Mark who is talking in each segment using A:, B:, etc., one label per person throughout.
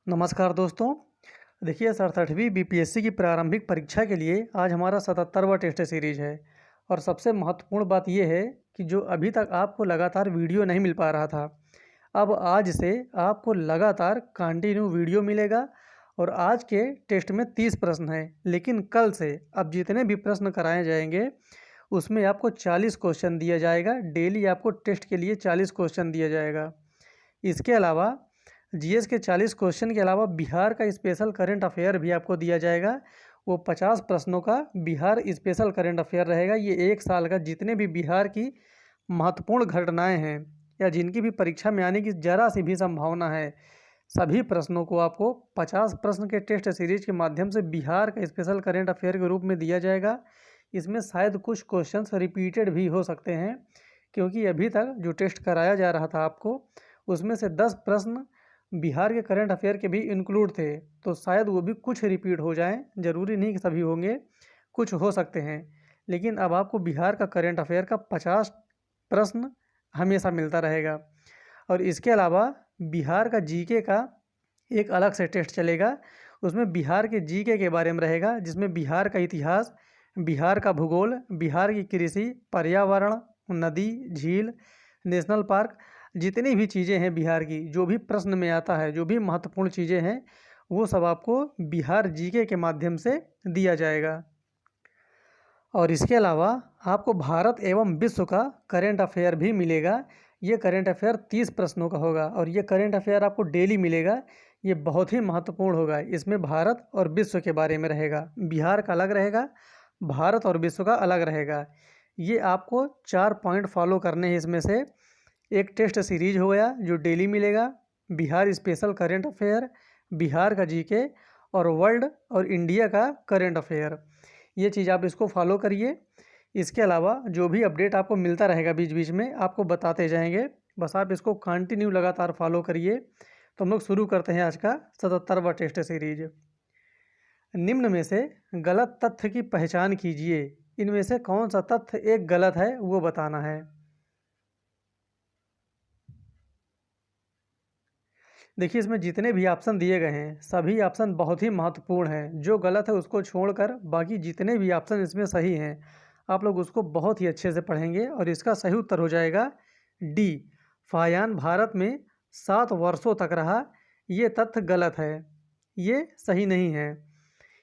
A: नमस्कार दोस्तों। देखिए 67वीं बीपीएससी की प्रारंभिक परीक्षा के लिए आज हमारा 77वां टेस्ट सीरीज है। और सबसे महत्वपूर्ण बात यह है कि जो अभी तक आपको लगातार वीडियो नहीं मिल पा रहा था, अब आज से आपको लगातार कंटिन्यू वीडियो मिलेगा। और आज के टेस्ट में 30 प्रश्न हैं, लेकिन कल से अब जितने भी प्रश्न कराए जाएंगे उसमें आपको 40 क्वेश्चन दिया जाएगा। डेली आपको टेस्ट के लिए 40 क्वेश्चन दिया जाएगा। इसके अलावा जीएस के 40 क्वेश्चन के अलावा बिहार का स्पेशल करंट अफेयर भी आपको दिया जाएगा। वो 50 प्रश्नों का बिहार स्पेशल करंट अफेयर रहेगा। ये एक साल का जितने भी बिहार की महत्वपूर्ण घटनाएं हैं या जिनकी भी परीक्षा में आने की ज़रा सी भी संभावना है, सभी प्रश्नों को आपको 50 प्रश्न के टेस्ट सीरीज के माध्यम से बिहार का स्पेशल करंट अफेयर के रूप में दिया जाएगा। इसमें शायद कुछ क्वेश्चंस रिपीटेड भी हो सकते हैं, क्योंकि अभी तक जो टेस्ट कराया जा रहा था आपको उसमें से 10 प्रश्न बिहार के करंट अफेयर के भी इंक्लूड थे, तो शायद वो भी कुछ रिपीट हो जाएं। ज़रूरी नहीं कि सभी होंगे, कुछ हो सकते हैं। लेकिन अब आपको बिहार का करंट अफेयर का 50 प्रश्न हमेशा मिलता रहेगा। और इसके अलावा बिहार का जीके का एक अलग से टेस्ट चलेगा। उसमें बिहार के जीके के बारे में रहेगा, जिसमें बिहार का इतिहास, बिहार का भूगोल, बिहार की कृषि, पर्यावरण, नदी, झील, नेशनल पार्क, जितनी भी चीज़ें हैं बिहार की, जो भी प्रश्न में आता है, जो भी महत्वपूर्ण चीज़ें हैं, वो सब आपको बिहार जीके के माध्यम से दिया जाएगा। और इसके अलावा आपको भारत एवं विश्व का करंट अफेयर भी मिलेगा। ये करंट अफेयर 30 प्रश्नों का होगा और ये करंट अफेयर आपको डेली मिलेगा। ये बहुत ही महत्वपूर्ण होगा। इसमें भारत और विश्व के बारे में रहेगा। बिहार का अलग रहेगा, भारत और विश्व का अलग रहेगा। ये आपको 4 पॉइंट फॉलो करने हैं। इसमें से एक टेस्ट सीरीज हो गया जो डेली मिलेगा, Bihar special current affair, Bihar का जीके और वर्ल्ड और इंडिया का करंट अफेयर। ये चीज़ आप इसको फॉलो करिए। इसके अलावा जो भी अपडेट आपको मिलता रहेगा बीच बीच में आपको बताते जाएंगे, बस आप इसको कंटिन्यू लगातार फॉलो करिए। तो हम लोग शुरू करते हैं आज का 77वां टेस्ट सीरीज। निम्न में से गलत तथ्य की पहचान कीजिए। इनमें से कौन सा तथ्य एक गलत है वो बताना है। देखिए इसमें जितने भी ऑप्शन दिए गए हैं सभी ऑप्शन बहुत ही महत्वपूर्ण हैं। जो गलत है उसको छोड़कर बाकी जितने भी ऑप्शन इसमें सही हैं, आप लोग उसको बहुत ही अच्छे से पढ़ेंगे। और इसका सही उत्तर हो जाएगा डी, फायान भारत में 7 वर्षों तक रहा। ये तथ्य गलत है, ये सही नहीं है।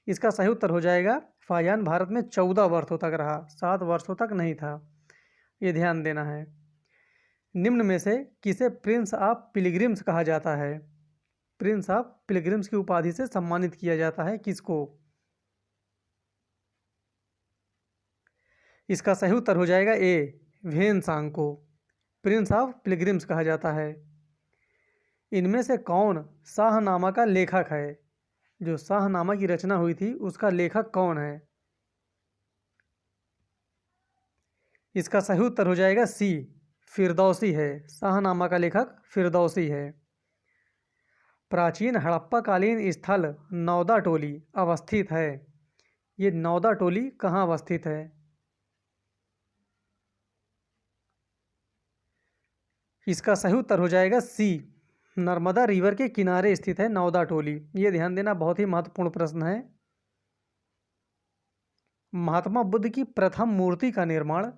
A: इसका सही उत्तर हो जाएगा फायान भारत में 14 वर्षों तक रहा, 7 वर्षों तक नहीं था। ये ध्यान देना है। निम्न में से किसे प्रिंस ऑफ पिलग्रिम्स कहा जाता है? प्रिंस ऑफ पिलग्रिम्स की उपाधि से सम्मानित किया जाता है किसको? इसका सही उत्तर हो जाएगा ए, व्हेनसांग को प्रिंस ऑफ पिलग्रिम्स कहा जाता है। इनमें से कौन शाहनामा का लेखक है? जो शाहनामा की रचना हुई थी उसका लेखक कौन है? इसका सही उत्तर हो जाएगा सी, फिरदौसी है। शाहनामा का लेखक फिरदौसी है। प्राचीन हड़प्पाकालीन स्थल नौदा टोली अवस्थित है। ये नौदा टोली कहाँ अवस्थित है? इसका सही उत्तर हो जाएगा सी, नर्मदा रिवर के किनारे स्थित है नौदा टोली। ये ध्यान देना, बहुत ही महत्वपूर्ण प्रश्न है। महात्मा बुद्ध की प्रथम मूर्ति का निर्माण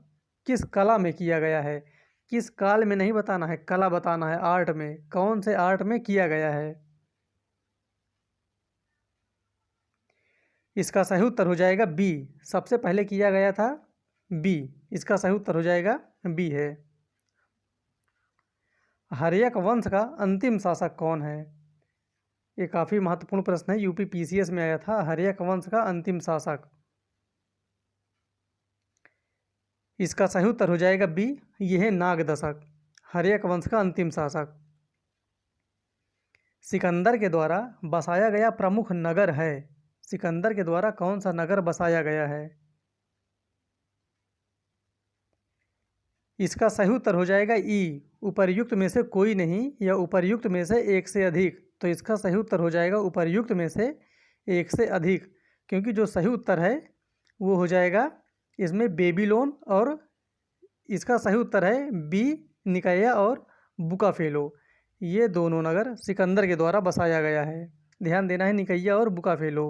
A: किस कला में किया गया है? किस काल में नहीं बताना है, कला बताना है। आर्ट में, कौन से आर्ट में किया गया है? इसका सही उत्तर हो जाएगा बी, सबसे पहले किया गया था बी। इसका सही उत्तर हो जाएगा बी है। हर्यक वंश का अंतिम शासक कौन है? ये काफ़ी महत्वपूर्ण प्रश्न है, यूपी पीसीएस में आया था। हर्यक वंश का अंतिम शासक, इसका सही उत्तर हो जाएगा बी, यह है नागदशक, हर्यक वंश का अंतिम शासक। सिकंदर के द्वारा बसाया गया प्रमुख नगर है। सिकंदर के द्वारा कौन सा नगर बसाया गया है? इसका सही उत्तर हो जाएगा ई, उपर्युक्त में से कोई नहीं या उपर्युक्त में से एक से अधिक। तो इसका सही उत्तर हो जाएगा उपर्युक्त में से एक से अधिक, क्योंकि जो सही उत्तर है वो हो जाएगा इसमें बेबीलोन। और इसका सही उत्तर है बी, निकाया और बुकाफेलो। ये दोनों नगर सिकंदर के द्वारा बसाया गया है। ध्यान देना है निकैया और बुकाफेलो।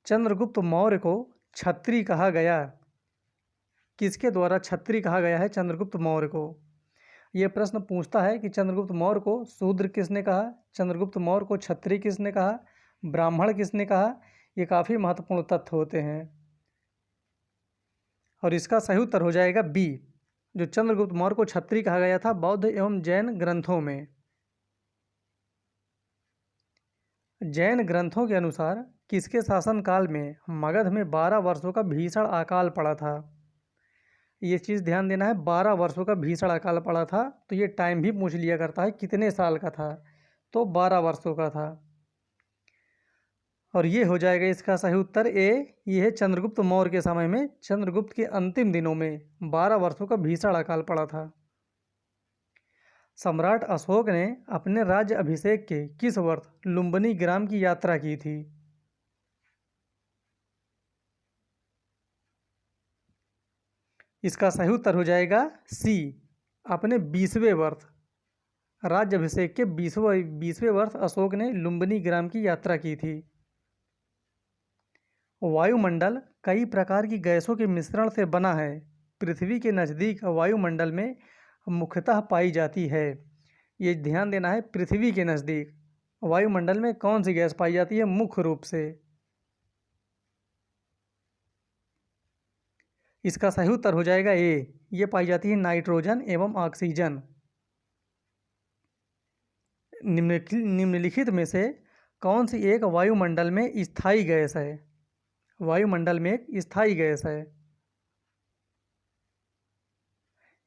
A: चंद्रगुप्त मौर्य को क्षत्रिय कहा गया। किसके द्वारा क्षत्रिय कहा गया है चंद्रगुप्त मौर्य को? ये प्रश्न पूछता है कि चंद्रगुप्त मौर्य को शूद्र किसने कहा, चंद्रगुप्त मौर्य को क्षत्रिय किसने कहा, ब्राह्मण किसने कहा। ये काफ़ी महत्वपूर्ण तथ्य होते हैं। और इसका सही उत्तर हो जाएगा बी। जो चंद्रगुप्त मौर्य को क्षत्रिय कहा गया था बौद्ध एवं जैन ग्रंथों में। जैन ग्रंथों के अनुसार किसके शासनकाल में मगध में 12 वर्षों का भीषण अकाल पड़ा था? ये चीज़ ध्यान देना है, 12 वर्षों का भीषण अकाल पड़ा था। तो ये टाइम भी पूछ लिया करता है कितने साल का था, तो 12 वर्षों का था। और ये हो जाएगा इसका सही उत्तर ए। ये है चंद्रगुप्त मौर्य के समय में, चंद्रगुप्त के अंतिम दिनों में 12 वर्षों का भीषण अकाल पड़ा था। सम्राट अशोक ने अपने राज्य अभिषेक के किस वर्ष लुम्बिनी ग्राम की यात्रा की थी? इसका सही उत्तर हो जाएगा सी, अपने 20वें वर्ष। राज्य अभिषेक के 20वें वर्ष अशोक ने लुम्बिनी ग्राम की यात्रा की थी। वायुमंडल कई प्रकार की गैसों के मिश्रण से बना है। पृथ्वी के नज़दीक वायुमंडल में मुख्यतः पाई जाती है। ये ध्यान देना है, पृथ्वी के नज़दीक वायुमंडल में कौन सी गैस पाई जाती है मुख्य रूप से? इसका सही उत्तर हो जाएगा ए। ये पाई जाती है नाइट्रोजन एवं ऑक्सीजन। निम्नलिखित में से कौन सी एक वायुमंडल में स्थायी गैस है? वायुमंडल में एक स्थायी गैस है।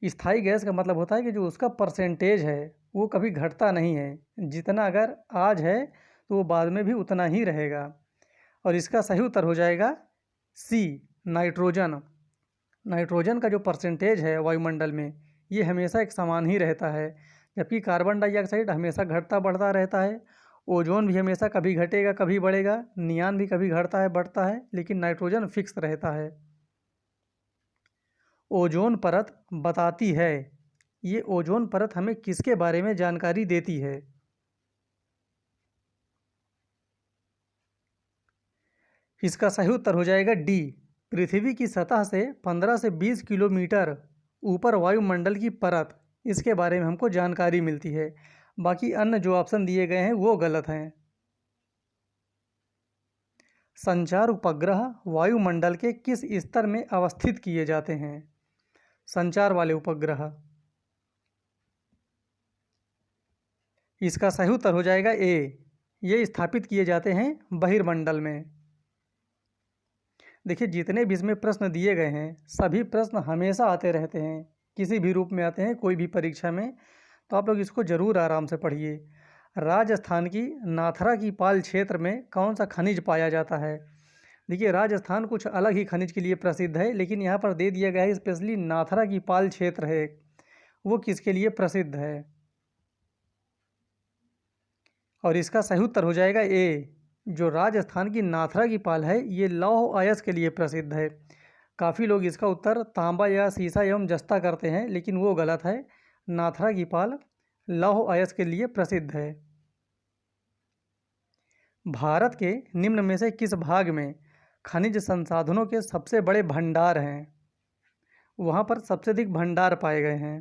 A: स्थायी गैस का मतलब होता है कि जो उसका परसेंटेज है वो कभी घटता नहीं है। जितना अगर आज है तो वो बाद में भी उतना ही रहेगा। और इसका सही उत्तर हो जाएगा सी, नाइट्रोजन। नाइट्रोजन का जो परसेंटेज है वायुमंडल में ये हमेशा एक समान ही रहता है, जबकि कार्बन डाइऑक्साइड हमेशा घटता बढ़ता रहता है। ओजोन भी हमेशा कभी घटेगा कभी बढ़ेगा, नियान भी कभी घटता है बढ़ता है, लेकिन नाइट्रोजन फिक्स रहता है। ओजोन परत बताती है, ये ओजोन परत हमें किसके बारे में जानकारी देती है? इसका सही उत्तर हो जाएगा डी। पृथ्वी की सतह से 15 से 20 किलोमीटर ऊपर वायुमंडल की परत, इसके बारे में हमको जानकारी मिलती है। बाकी अन्य जो ऑप्शन दिए गए हैं वो गलत हैं। संचार उपग्रह वायुमंडल के किस स्तर में अवस्थित किए जाते हैं? संचार वाले उपग्रह। इसका सही उत्तर हो जाएगा ए। ये स्थापित किए जाते हैं बहिर्मंडल में। देखिए जितने भी इसमें प्रश्न दिए गए हैं सभी प्रश्न हमेशा आते रहते हैं, किसी भी रूप में आते हैं कोई भी परीक्षा में, तो आप लोग इसको ज़रूर आराम से पढ़िए। राजस्थान की नाथरा की पाल क्षेत्र में कौन सा खनिज पाया जाता है? देखिए राजस्थान कुछ अलग ही खनिज के लिए प्रसिद्ध है, लेकिन यहाँ पर दे दिया गया है स्पेशली नाथरा की पाल क्षेत्र है, वो किसके लिए प्रसिद्ध है? और इसका सही उत्तर हो जाएगा ए। जो राजस्थान की नाथरा की पाल है ये लौह अयस्क के लिए प्रसिद्ध है। काफ़ी लोग इसका उत्तर तांबा या सीसा एवं जस्ता करते हैं, लेकिन वो गलत है। नाथरा की पाल लौह अयस्क के लिए प्रसिद्ध है। भारत के निम्न में से किस भाग में खनिज संसाधनों के सबसे बड़े भंडार हैं? वहाँ पर सबसे अधिक भंडार पाए गए हैं।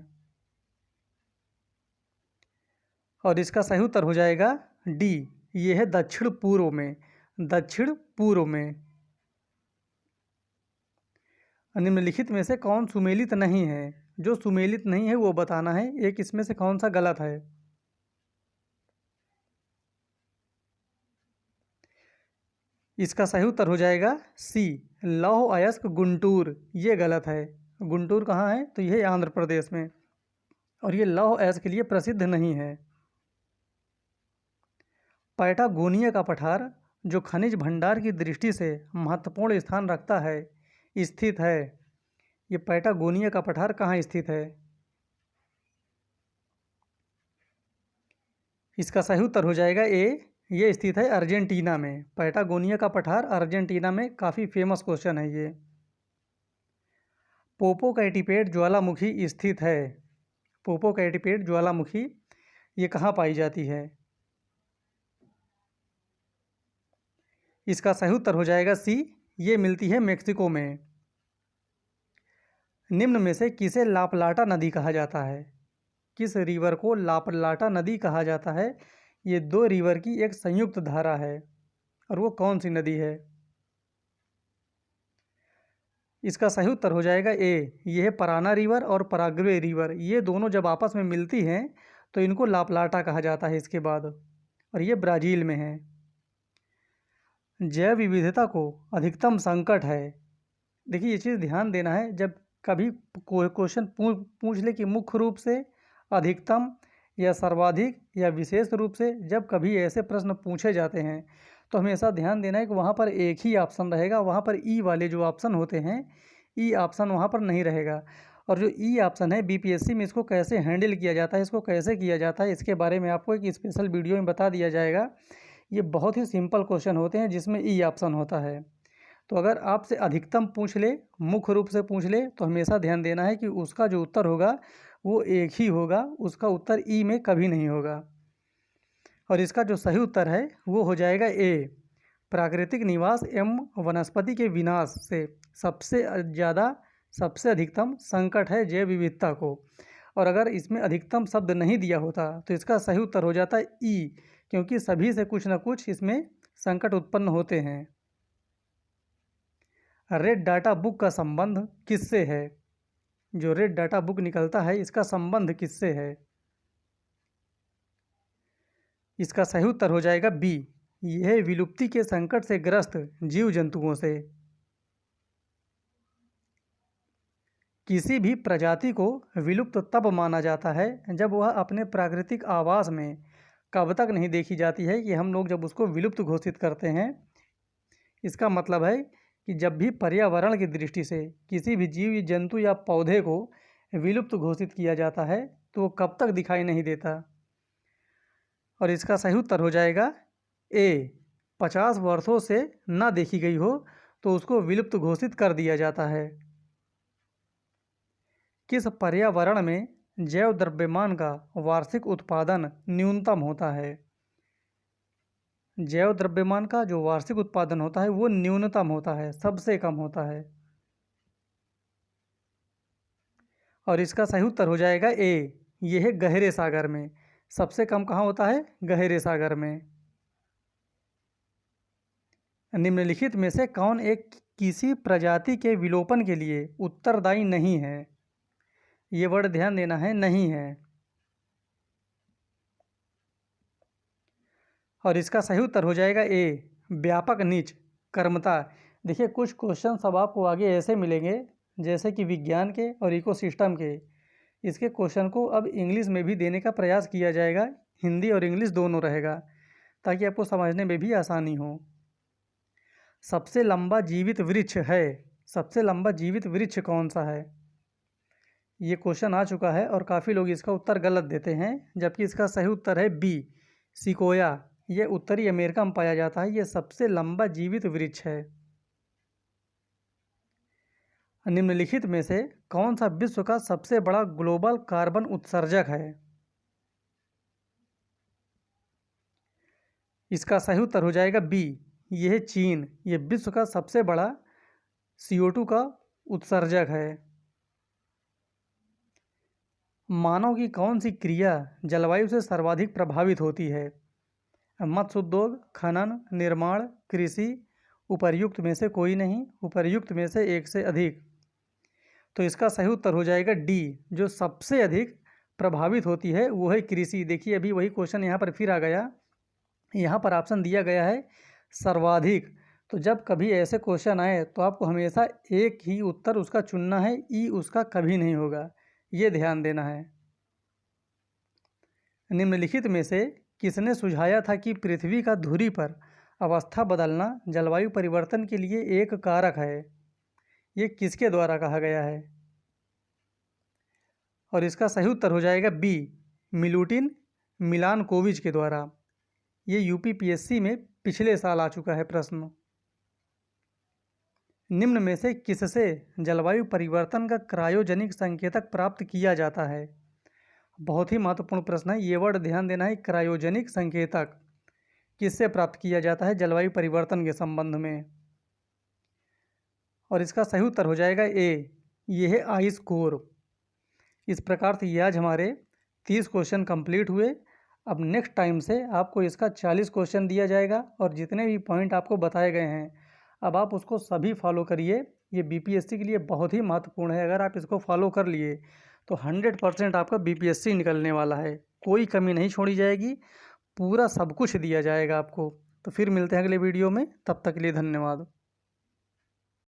A: और इसका सही उत्तर हो जाएगा डी। ये है दक्षिण पूर्व में। दक्षिण पूर्व में। निम्नलिखित में से कौन सुमेलित नहीं है? जो सुमेलित नहीं है वो बताना है, एक इसमें से कौन सा गलत है? इसका सही उत्तर हो जाएगा सी, लौह अयस्क गुंटूर। ये गलत है। गुंटूर कहाँ है? तो यह आंध्र प्रदेश में, और ये लौह अयस्क के लिए प्रसिद्ध नहीं है। पैटागोनिया का पठार जो खनिज भंडार की दृष्टि से महत्वपूर्ण स्थान रखता है, स्थित है। ये पैटागोनिया का पठार कहाँ स्थित है? इसका सही उत्तर हो जाएगा ए। ये स्थित है अर्जेंटीना में। पैटागोनिया का पठार अर्जेंटीना में, काफ़ी फेमस क्वेश्चन है ये। पोपोकैटिपेट ज्वालामुखी स्थित है। पोपोकैटिपेट ज्वालामुखी ये कहाँ पाई जाती है? इसका सही उत्तर हो जाएगा सी, ये मिलती है मेक्सिको में। निम्न में से किसे लापलाटा नदी कहा जाता है? किस रिवर को लापलाटा नदी कहा जाता है? ये दो रिवर की एक संयुक्त धारा है, और वो कौन सी नदी है? इसका सही उत्तर हो जाएगा ए, ये है पराना रिवर और पराग्वे रिवर। ये दोनों जब आपस में मिलती हैं तो इनको लापलाटा कहा जाता है इसके बाद, और ये ब्राज़ील में है। जैव विविधता को अधिकतम संकट है। देखिए ये चीज़ ध्यान देना है, जब कभी कोई क्वेश्चन पूछ ले कि मुख्य रूप से, अधिकतम या सर्वाधिक या विशेष रूप से, जब कभी ऐसे प्रश्न पूछे जाते हैं तो हमेशा ध्यान देना है कि वहाँ पर एक ही ऑप्शन रहेगा। वहाँ पर ई वाले जो ऑप्शन होते हैं, ई ऑप्शन वहाँ पर नहीं रहेगा। और जो ई ऑप्शन है बीपीएससी में, इसको कैसे हैंडल किया जाता है, इसको कैसे किया जाता है, इसके बारे में आपको एक स्पेशल वीडियो में बता दिया जाएगा। ये बहुत ही सिंपल क्वेश्चन होते हैं जिसमें ई ऑप्शन होता है। तो अगर आपसे अधिकतम पूछ ले, मुख्य रूप से पूछ ले, तो हमेशा ध्यान देना है कि उसका जो उत्तर होगा वो एक ही होगा, उसका उत्तर ई में कभी नहीं होगा। और इसका जो सही उत्तर है वो हो जाएगा ए, प्राकृतिक निवास एवं वनस्पति के विनाश से सबसे ज़्यादा, सबसे अधिकतम संकट है जैव विविधता को। और अगर इसमें अधिकतम शब्द नहीं दिया होता तो इसका सही उत्तर हो जाता है ई, क्योंकि सभी से कुछ ना कुछ इसमें संकट उत्पन्न होते हैं। रेड डाटा बुक का संबंध किससे है? जो रेड डाटा बुक निकलता है इसका संबंध किससे है? इसका सही उत्तर हो जाएगा बी, यह विलुप्ति के संकट से ग्रस्त जीव जंतुओं से। किसी भी प्रजाति को विलुप्त तब माना जाता है जब वह अपने प्राकृतिक आवास में कब तक नहीं देखी जाती है, कि हम लोग जब उसको विलुप्त घोषित करते हैं, इसका मतलब है कि जब भी पर्यावरण की दृष्टि से किसी भी जीव जंतु या पौधे को विलुप्त घोषित किया जाता है तो वो कब तक दिखाई नहीं देता। और इसका सही उत्तर हो जाएगा ए, 50 वर्षों से ना देखी गई हो तो उसको विलुप्त घोषित कर दिया जाता है। किस पर्यावरण में जैव द्रव्यमान का वार्षिक उत्पादन न्यूनतम होता है? जैव द्रव्यमान का जो वार्षिक उत्पादन होता है वो न्यूनतम होता है, सबसे कम होता है। और इसका सही उत्तर हो जाएगा ए, ये है गहरे सागर में। सबसे कम कहाँ होता है? गहरे सागर में। निम्नलिखित में से कौन एक किसी प्रजाति के विलोपन के लिए उत्तरदायी नहीं है? ये वर्ड ध्यान देना है, नहीं है। और इसका सही उत्तर हो जाएगा ए, व्यापक नीच कर्मता। देखिए कुछ क्वेश्चन सब आपको आगे ऐसे मिलेंगे जैसे कि विज्ञान के और इकोसिस्टम के, इसके क्वेश्चन को अब इंग्लिश में भी देने का प्रयास किया जाएगा। हिंदी और इंग्लिश दोनों रहेगा ताकि आपको समझने में भी आसानी हो। सबसे लंबा जीवित वृक्ष है, सबसे लंबा जीवित वृक्ष कौन सा है? ये क्वेश्चन आ चुका है और काफ़ी लोग इसका उत्तर गलत देते हैं, जबकि इसका सही उत्तर है बी, सिकोया। ये उत्तरी अमेरिका में पाया जाता है, ये सबसे लंबा जीवित वृक्ष है। निम्नलिखित में से कौन सा विश्व का सबसे बड़ा ग्लोबल कार्बन उत्सर्जक है? इसका सही उत्तर हो जाएगा बी, यह है चीन। ये विश्व का सबसे बड़ा CO2 का उत्सर्जक है। मानव की कौन सी क्रिया जलवायु से सर्वाधिक प्रभावित होती है? मत्स्य उद्योग, खनन, निर्माण, कृषि, उपर्युक्त में से कोई नहीं, उपर्युक्त में से एक से अधिक। तो इसका सही उत्तर हो जाएगा डी, जो सबसे अधिक प्रभावित होती है वो है कृषि। देखिए अभी वही क्वेश्चन यहाँ पर फिर आ गया, यहाँ पर ऑप्शन दिया गया है सर्वाधिक। तो जब कभी ऐसे क्वेश्चन आए तो आपको हमेशा एक ही उत्तर उसका चुनना है, ई उसका कभी नहीं होगा, ये ध्यान देना है। निम्नलिखित में से किसने सुझाया था कि पृथ्वी का धुरी पर अवस्था बदलना जलवायु परिवर्तन के लिए एक कारक है? ये किसके द्वारा कहा गया है? और इसका सही उत्तर हो जाएगा बी, मिलुटिन मिलानकोविच के द्वारा। ये यूपीपीएससी में पिछले साल आ चुका है प्रश्न। निम्न में से किससे जलवायु परिवर्तन का क्रायोजेनिक संकेतक प्राप्त किया जाता है? बहुत ही महत्वपूर्ण प्रश्न है, ये वर्ड ध्यान देना है। क्रायोजेनिक संकेतक किससे प्राप्त किया जाता है? जलवायु परिवर्तन के संबंध में। और इसका सही उत्तर हो जाएगा ए, ये है आइस कोर। इस प्रकार से ये आज हमारे 30 क्वेश्चन कंप्लीट हुए। अब नेक्स्ट टाइम से आपको इसका 40 क्वेश्चन दिया जाएगा और जितने भी पॉइंट आपको बताए गए हैं अब आप उसको सभी फॉलो करिए। ये बीपीएससी के लिए बहुत ही महत्वपूर्ण है। अगर आप इसको फॉलो कर लिए तो 100% आपका बीपीएससी निकलने वाला है। कोई कमी नहीं छोड़ी जाएगी, पूरा सब कुछ दिया जाएगा आपको। तो फिर मिलते हैं अगले वीडियो में, तब तक के लिए धन्यवाद।